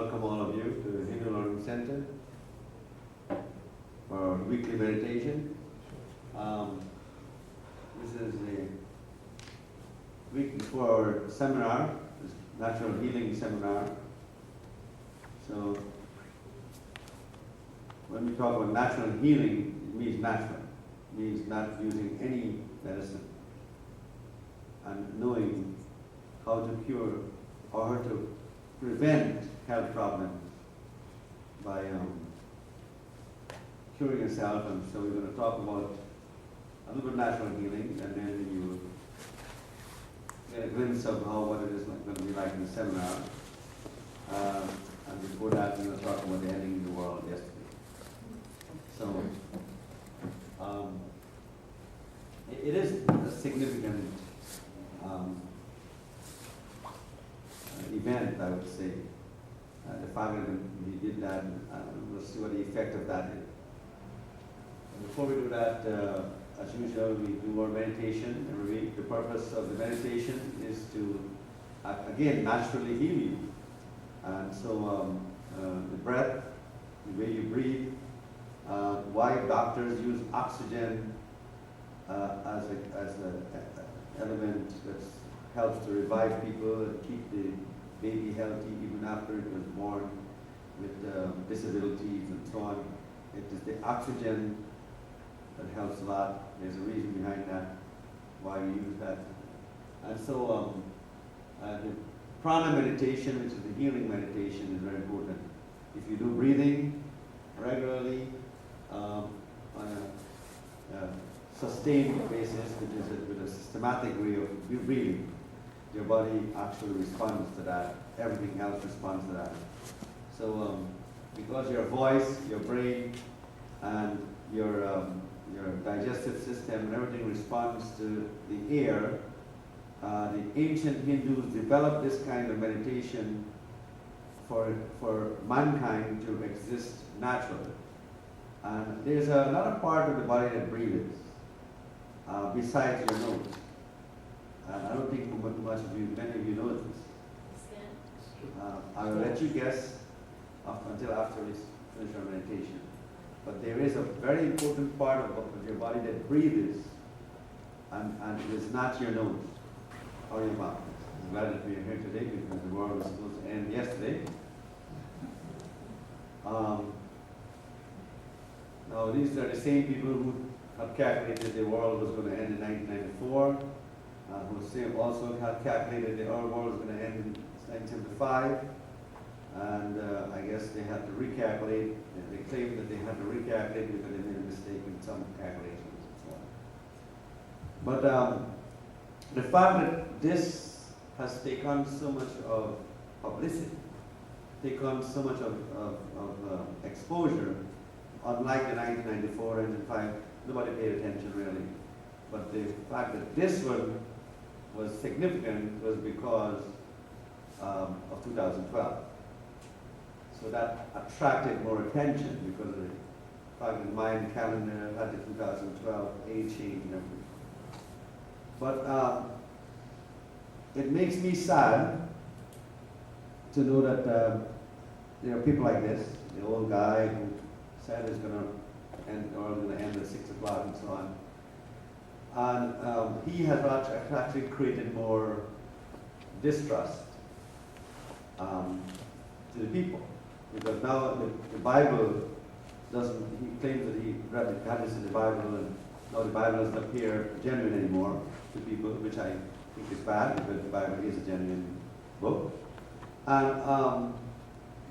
welcome all of you to the Hindu Learning Center for weekly meditation. This is the week before seminar, this natural healing seminar. So when we talk about natural healing, it means natural. It means not using any medicine and knowing how to cure or how to prevent health problems by curing yourself. And so we're going to talk about a little bit natural healing, and then you get a glimpse of what it is going to be like in the seminar. And before that, we're going to talk about the ending of the world yesterday. So it is a significant event, I would say. The fact that we did that, we'll see what the effect of that is. And before we do that, as usual, we do more meditation every week. The purpose of the meditation is to, again, naturally heal you. And so the breath, the way you breathe, why doctors use oxygen as an element that helps to revive people and keep the baby healthy even after it was born with disabilities and so on. It is the oxygen that helps a lot. There's a reason behind that, why we use that. And so the prana meditation, which is the healing meditation, is very important. If you do breathing regularly on a sustained basis, which is with a systematic way of breathing, your body actually responds to that. Everything else responds to that. So because your voice, your brain, and your digestive system and everything responds to the air, the ancient Hindus developed this kind of meditation for mankind to exist naturally. And there's another part of the body that breathes besides your nose. And I don't think much of you, many of you know this. I will let you guess until after we finish our meditation. But there is a very important part of your body that breathes, and it is not your nose or your mouth. I'm glad that we are here today because the world was supposed to end yesterday. Now these are the same people who have calculated the world was going to end in 1994, who also had calculated the world was going to end in 1975. And I guess they had to recalculate. They claimed that they had to recalculate because they made a mistake in some calculations and so on. But the fact that this has taken so much of publicity, taken so much of exposure, unlike the 1994 and 5, nobody paid attention really. But the fact that this one was significant was because of 2012. So that attracted more attention because of the fact that the Mayan calendar had the 2012 age change and everything. But it makes me sad to know that there are people like this, the old guy who said it's going to end, or going to end at 6 o'clock and so on. And he has actually created more distrust to the people. Because now the Bible doesn't, he claims that he read this in the Bible, and now the Bible doesn't appear genuine anymore to people, which I think is bad because the Bible is a genuine book. And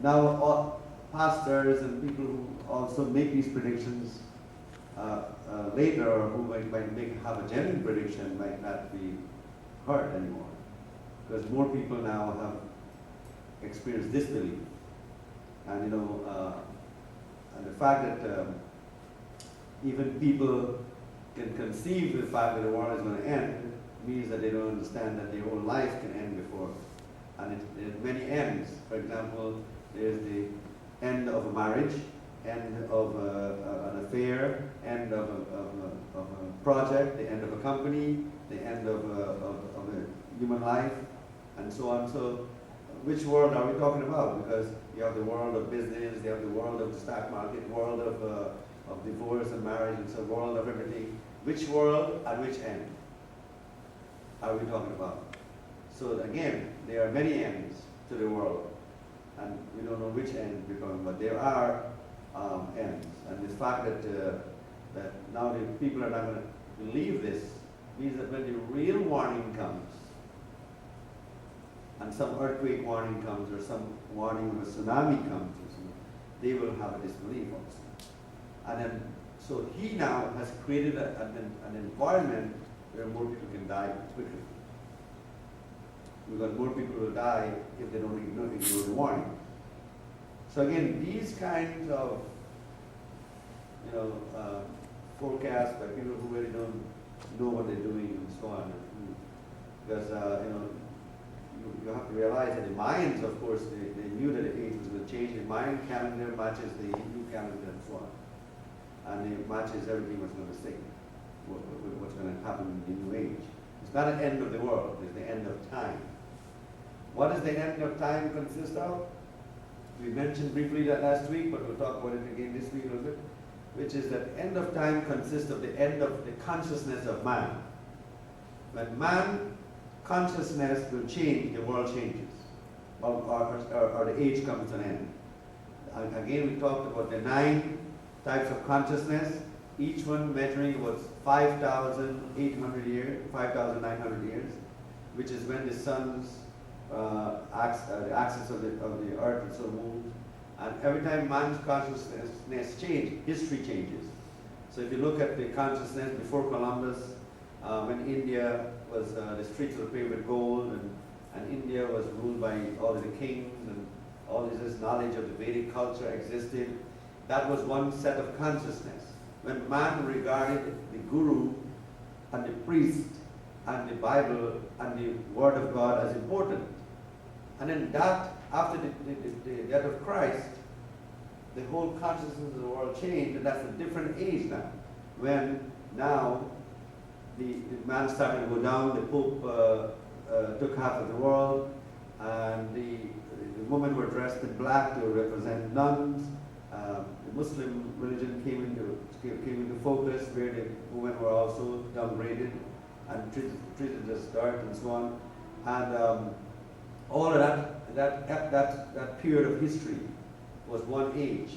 now all pastors and people who also make these predictions later, or who might have a genuine prediction, might not be heard anymore. Because more people now have experienced disbelief. And and the fact that even people can conceive the fact that the world is going to end means that they don't understand that their own life can end before. And there's many ends. For example, there's the end of a marriage, end of an affair, end of a project, the end of a company, the end of a human life, and so on. So which world are we talking about? Because you have the world of business, you have the world of the stock market, world of divorce and marriage, and so world of everything. Which world at which end are we talking about? So again, there are many ends to the world, and we don't know which end we're talking about. There are ends, and the fact that now the people are not going to believe this means that when the real warning comes, and some earthquake warning comes, or some warning of a tsunami comes, or something, they will have a disbelief also. And then, so he now has created an environment where more people can die quickly. Because more people will die if they don't ignore the warning. So again, these kinds of forecasts by people who really don't know what they're doing and so on. Because you have to realize that the Mayans, of course, they knew that the age was going to change. The Mayan calendar matches the Hindu calendar and so on. And it matches everything what's going to say, what's going to happen in the new age. It's not an end of the world, it's the end of time. What does the end of time consist of? We mentioned briefly that last week, but we'll talk about it again this week a little bit, which is that end of time consists of the end of the consciousness of man. When man consciousness will change, the world changes, or the age comes to an end. And again, we talked about the 9 types of consciousness, each one measuring was 5,800 years, 5,900 years, which is when the sun's the axis of the earth and so moves. And every time man's consciousness changes, history changes. So if you look at the consciousness before Columbus, when India was, the streets were paved with gold, and India was ruled by all of the kings, and all this knowledge of the Vedic culture existed, that was one set of consciousness. When man regarded the guru and the priest and the Bible and the Word of God as important. And then that, after the death of Christ, the whole consciousness of the world changed, and that's a different age now. When now the man started to go down, the Pope took half of the world, and the women were dressed in black to represent nuns. The Muslim religion came into focus, where the women were also downgraded and treated as dirt and so on. And all of that period of history was one age.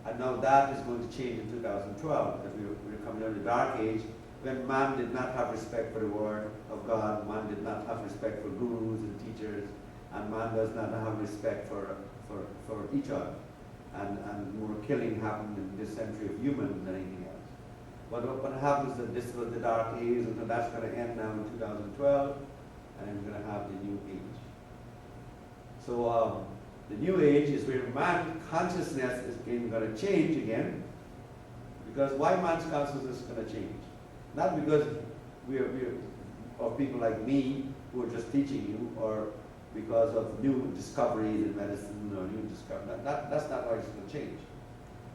And now that is going to change in 2012, because we're coming out of the dark age, when man did not have respect for the Word of God, man did not have respect for gurus and teachers, and man does not have respect for each other. And more killing happened in this century of humans than anything else. But what happens is that this was the dark age, and that's going to end now in 2012, and then we're going to have the new age. So the new age is where man consciousness is going to change again. Because why man's consciousness is going to change? Not because or people like me who are just teaching you, or because of new discoveries in medicine or new discoveries. That's not why it's going to change.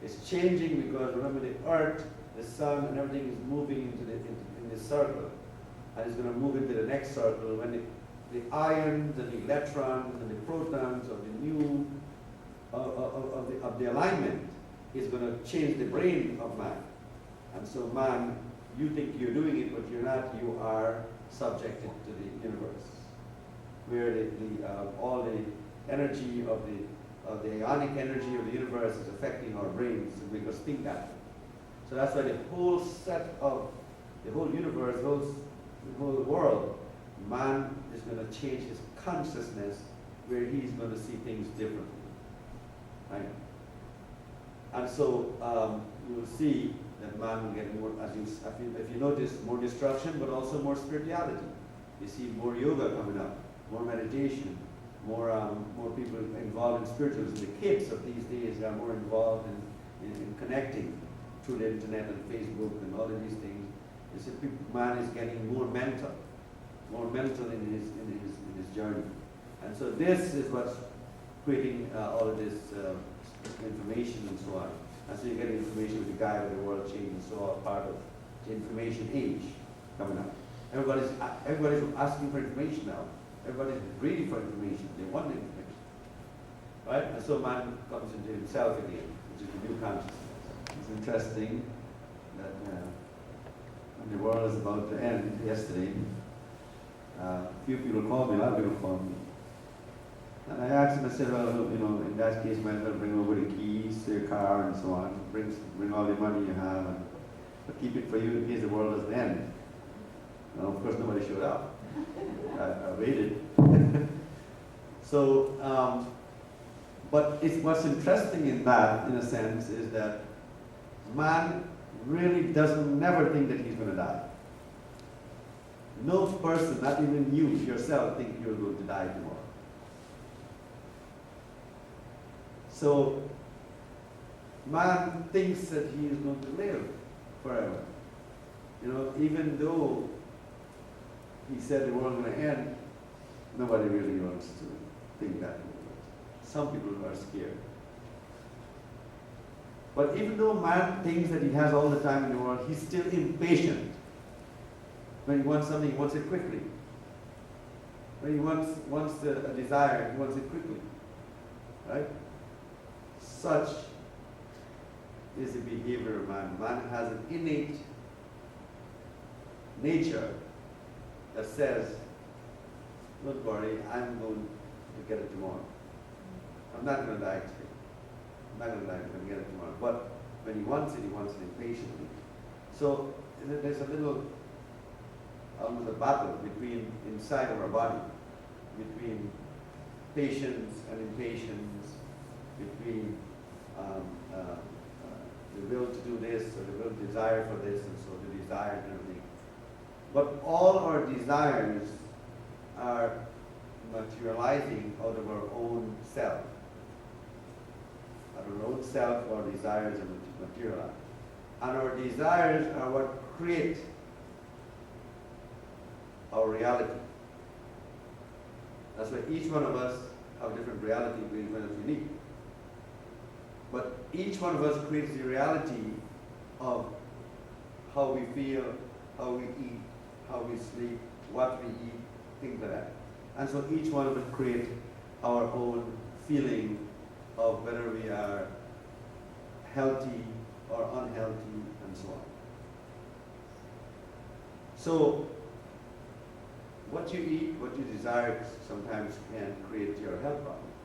It's changing because, remember, the earth, the sun, and everything is moving in this circle. And it's going to move into the next circle when the ions and the electrons and the protons of the new, of the alignment is going to change the brain of man. And so man, you think you're doing it, but you're not. You are subjected to the universe, where all the energy of the ionic energy of the universe is affecting our brains to make us think that. So that's why the whole set of the whole universe, the whole world, man is going to change his consciousness, where he's going to see things differently, right? And so you will see that man will get more, if you notice, more destruction, but also more spirituality. You see more yoga coming up, more meditation, more people involved in spiritualism. The kids of these days are more involved in connecting through the internet and Facebook and all of these things. You see, man is getting more mental in his journey. And so this is what's creating all of this information and so on. And so you get information with the guide of the world change and so on, part of the information age coming up. Everybody's asking for information now. Everybody's greedy for information. They want information. right? And so man comes into himself again, which is the new consciousness. It's interesting that when the world is about to end, yesterday, a few people called me, a lot of people called me. And I asked them, I said, well, in that case, might as well bring over the keys to your car and so on. Bring all the money you have, but keep it for you in case the world doesn't end. Now, of course, nobody showed up. I waited. So, but what's interesting in that, in a sense, is that man really never think that he's going to die. No person, not even you yourself, think you're going to die tomorrow. So, man thinks that he is going to live forever. Even though he said the world is going to end, nobody really wants to think that. Some people are scared. But even though man thinks that he has all the time in the world, he's still impatient. When he wants something, he wants it quickly. When he wants a desire, he wants it quickly. Right? Such is the behavior of man. Man has an innate nature that says, don't worry, I'm going to get it tomorrow. I'm not going to die today. I'm not going to die, I'm going to get it tomorrow. But when he wants it impatiently. So there's a little, almost a battle inside of our body, between patience and impatience, between the will to do this or the will desire for this, and so the desire and everything. But all our desires are materializing out of our own self. Out of our own self, our desires are materialized. And our desires are what create our reality. That's why each one of us have a different reality, each one is unique. But each one of us creates the reality of how we feel, how we eat, how we sleep, what we eat, things like that. And so each one of us creates our own feeling of whether we are healthy or unhealthy, and so on. So what you eat, what you desire, sometimes can create your health problems.